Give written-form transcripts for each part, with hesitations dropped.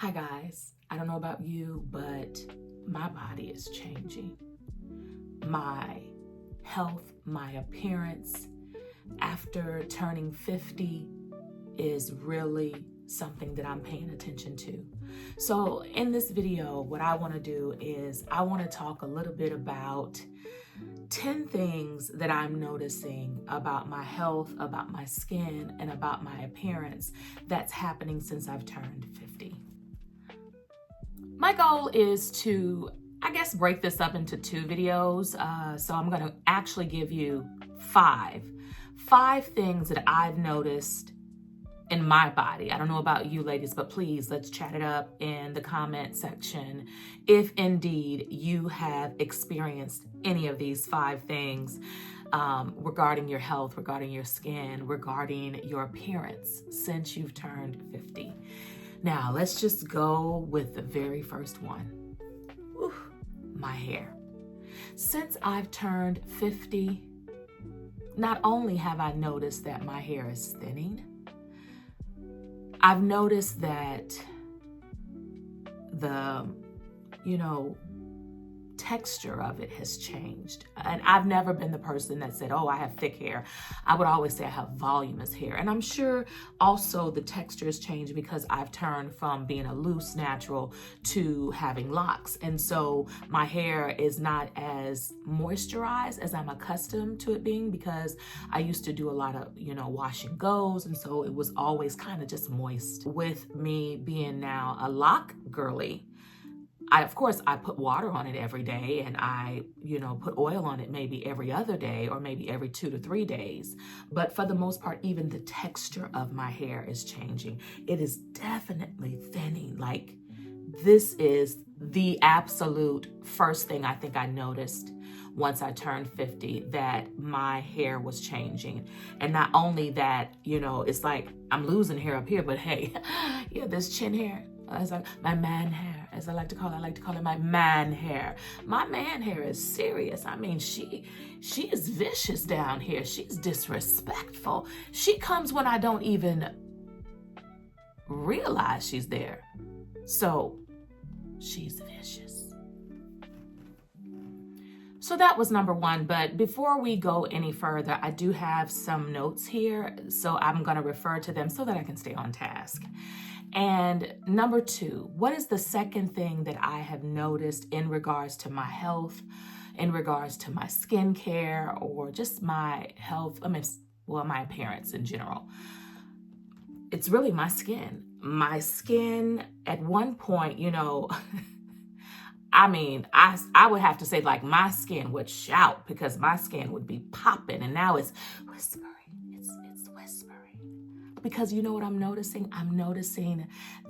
Hi guys, I don't know about you, but my body is changing. My health, my appearance after turning 50 is really something that I'm paying attention to. So in this video, what I want to do is I want to talk a little bit about 10 things that I'm noticing about my health, about my skin, and about my appearance that's happening since I've turned 50. My goal is to, break this up into 2 videos. So I'm going to actually give you five things that I've noticed in my body. I don't know about you ladies, but please, let's chat it up in the comment section if indeed you have experienced any of these 5 things regarding your health, regarding your skin, regarding your appearance since you've turned 50. Now, let's just go with the very first one. Whew, my hair. Since I've turned 50, not only have I noticed that my hair is thinning, I've noticed that the, texture of it has changed. And I've never been the person that said, oh, I have thick hair. I would always say I have voluminous hair. And I'm sure also the texture has changed because I've turned from being a loose natural to having locks. And so my hair is not as moisturized as I'm accustomed to it being, because I used to do a lot of, wash and goes. And so it was always kind of just moist. With me being now a lock girly, I put water on it every day, and I, put oil on it maybe every other day or maybe every 2 to 3 days. But for the most part, even the texture of my hair is changing. It is definitely thinning. Like, this is the absolute first thing I think I noticed once I turned 50, that my hair was changing. And not only that, it's like I'm losing hair up here, but hey, this chin hair, as my man hair, as I like to call it my man hair. My man hair is serious. I mean, she is vicious down here. She's disrespectful. She comes when I don't even realize she's there. So she's vicious. So that was number 1. But before we go any further, I do have some notes here. So I'm going to refer to them so that I can stay on task. And number 2, what is the second thing that I have noticed in regards to my health, in regards to my skincare, or just my health, my appearance in general? It's really my skin. My skin at one point, I would have to say, like, my skin would shout because my skin would be popping, and now it's whispering. It's whispering. Because you know what I'm noticing? I'm noticing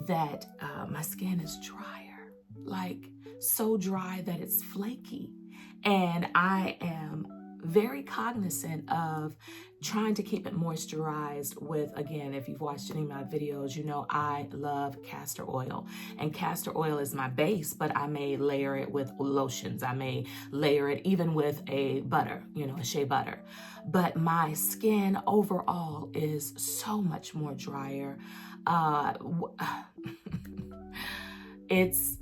that my skin is drier, like so dry that it's flaky. And I am very cognizant of trying to keep it moisturized with, again, if you've watched any of my videos, I love castor oil. And castor oil is my base, but I may layer it with lotions. I may layer it even with a butter, a shea butter. But my skin overall is so much more drier. It's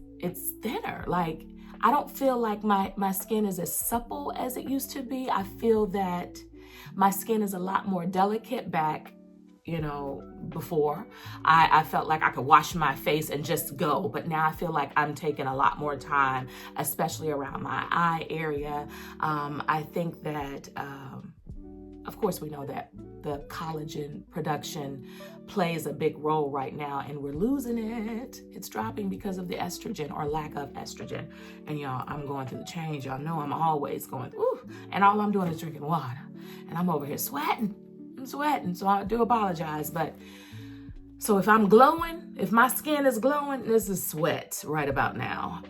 thinner. Like, I don't feel like my skin is as supple as it used to be. I feel that my skin is a lot more delicate back, before. I felt like I could wash my face and just go. But now I feel like I'm taking a lot more time, especially around my eye area. I think that, of course, we know that the collagen production plays a big role right now, and we're losing it. It's dropping because of the estrogen or lack of estrogen. And y'all, I'm going through the change. Y'all know I'm always going, and all I'm doing is drinking water. And I'm over here sweating. I'm sweating, so I do apologize. But so if I'm glowing, if my skin is glowing, this is sweat right about now.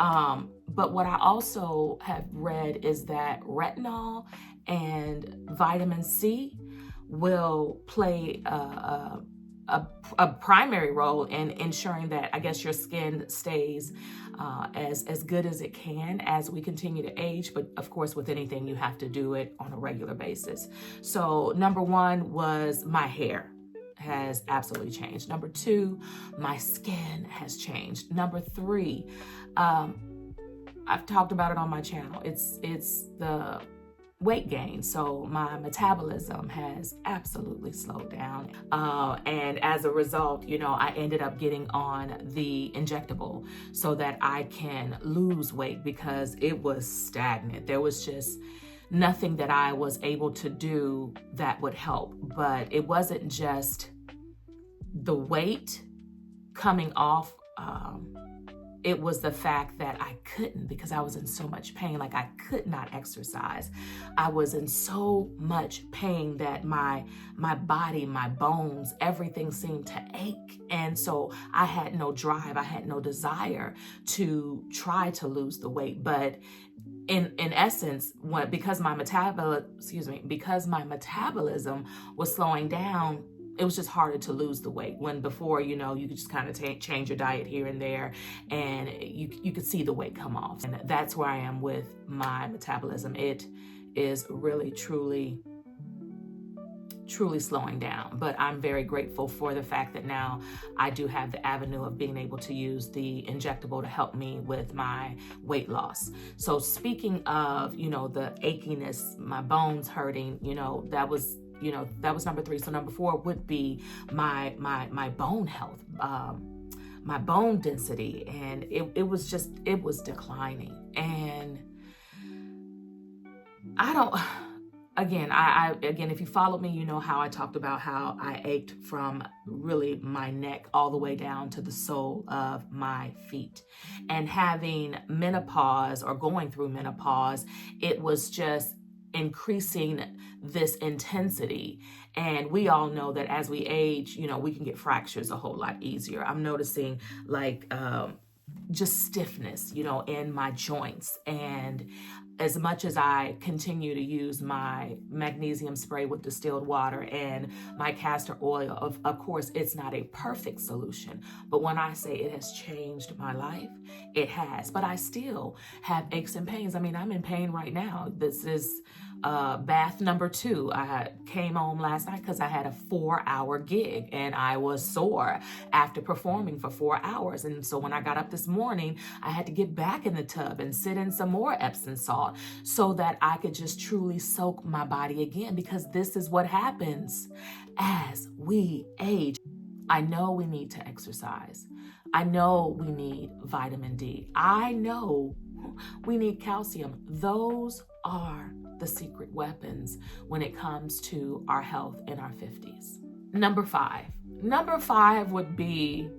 But what I also have read is that retinol and vitamin C will play a primary role in ensuring that, I guess, your skin stays as good as it can as we continue to age. But of course, with anything, you have to do it on a regular basis. So number 1 was my hair. has absolutely changed. Number 2, my skin has changed. Number 3, I've talked about it on my channel. It's the weight gain. So my metabolism has absolutely slowed down. And as a result, I ended up getting on the injectable so that I can lose weight because it was stagnant. There was just nothing that I was able to do that would help. But it wasn't just the weight coming off. It was the fact that I couldn't, because I was in so much pain. Like, I could not exercise. I was in so much pain that my body, my bones, everything seemed to ache. And so I had no drive. I had no desire to try to lose the weight. But in essence, because my metabolism was slowing down, it was just harder to lose the weight. When before, you could just kind of change your diet here and there, and you could see the weight come off. And that's where I am with my metabolism. It is really, truly slowing down. But I'm very grateful for the fact that now I do have the avenue of being able to use the injectable to help me with my weight loss. So speaking of, the achiness, my bones hurting, that was number 3. So number 4 would be my bone health, my bone density. And it was declining. And again, if you followed me, you know how I talked about how I ached from really my neck all the way down to the sole of my feet. And having menopause, or going through menopause, it was just increasing this intensity. And we all know that as we age, we can get fractures a whole lot easier. I'm noticing just stiffness, in my joints. And as much as I continue to use my magnesium spray with distilled water and my castor oil, of course, it's not a perfect solution. But when I say it has changed my life, it has. But I still have aches and pains. I mean, I'm in pain right now. This is bath number 2. I came home last night because I had a 4-hour gig and I was sore after performing for 4 hours. And so when I got up this morning, I had to get back in the tub and sit in some more Epsom salt so that I could just truly soak my body again, because this is what happens as we age. I know we need to exercise. I know we need vitamin D. I know we need calcium. Those are the secret weapons when it comes to our health in our 50s. Number 5 would be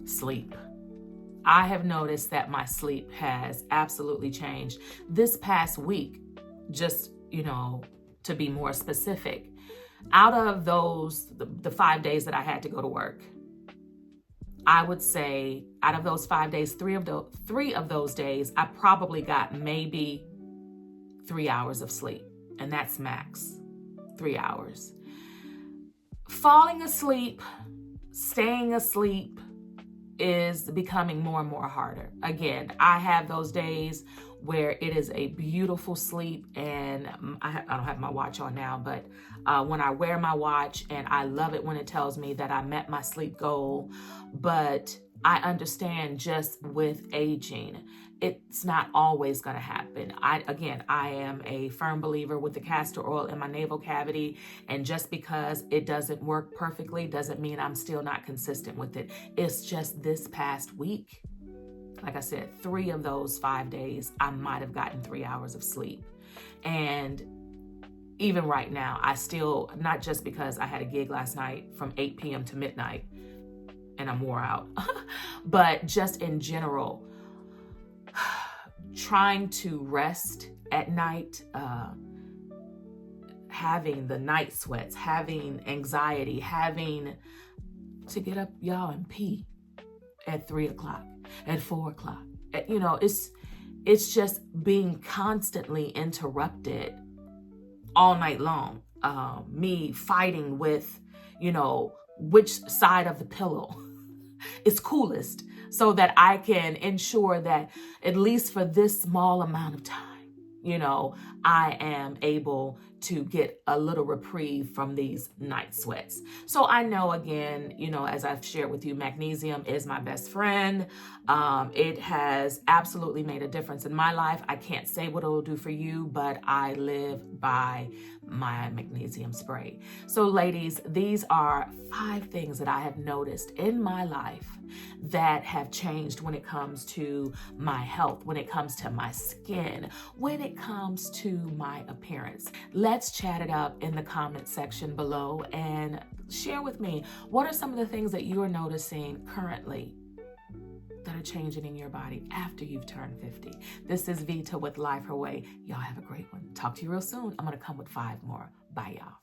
sleep. I have noticed that my sleep has absolutely changed this past week. Just, to be more specific, out of the 5 days that I had to go to work, I would say out of those 5 days, 3 of those days, I probably got maybe 3 hours of sleep. And that's max 3 hours. Falling asleep, staying asleep is becoming more and more harder. Again, I have those days where it is a beautiful sleep, and I don't have my watch on now, but when I wear my watch, and I love it when it tells me that I met my sleep goal. But I understand just with aging, it's not always going to happen. I am a firm believer with the castor oil in my navel cavity. And just because it doesn't work perfectly doesn't mean I'm still not consistent with it. It's just this past week, like I said, 3 of those 5 days, I might have gotten 3 hours of sleep. And even right now, I still, not just because I had a gig last night from 8 p.m. to midnight and I'm wore out, but just in general, trying to rest at night, having the night sweats, having anxiety, having to get up, y'all, and pee at 3 o'clock, at 4 o'clock. It's just being constantly interrupted all night long. Me fighting with, which side of the pillow is coolest, so that I can ensure that at least for this small amount of time, I am able to get a little reprieve from these night sweats. So I know, again, as I've shared with you, magnesium is my best friend. It has absolutely made a difference in my life. I can't say what it'll do for you, but I live by my magnesium spray. So ladies, these are 5 things that I have noticed in my life that have changed when it comes to my health, when it comes to my skin, when it comes to my appearance. Let's chat it up in the comment section below and share with me, what are some of the things that you are noticing currently that are changing in your body after you've turned 50. This is Vita with Life Her Way. Y'all have a great one. Talk to you real soon. I'm going to come with 5 more. Bye, y'all.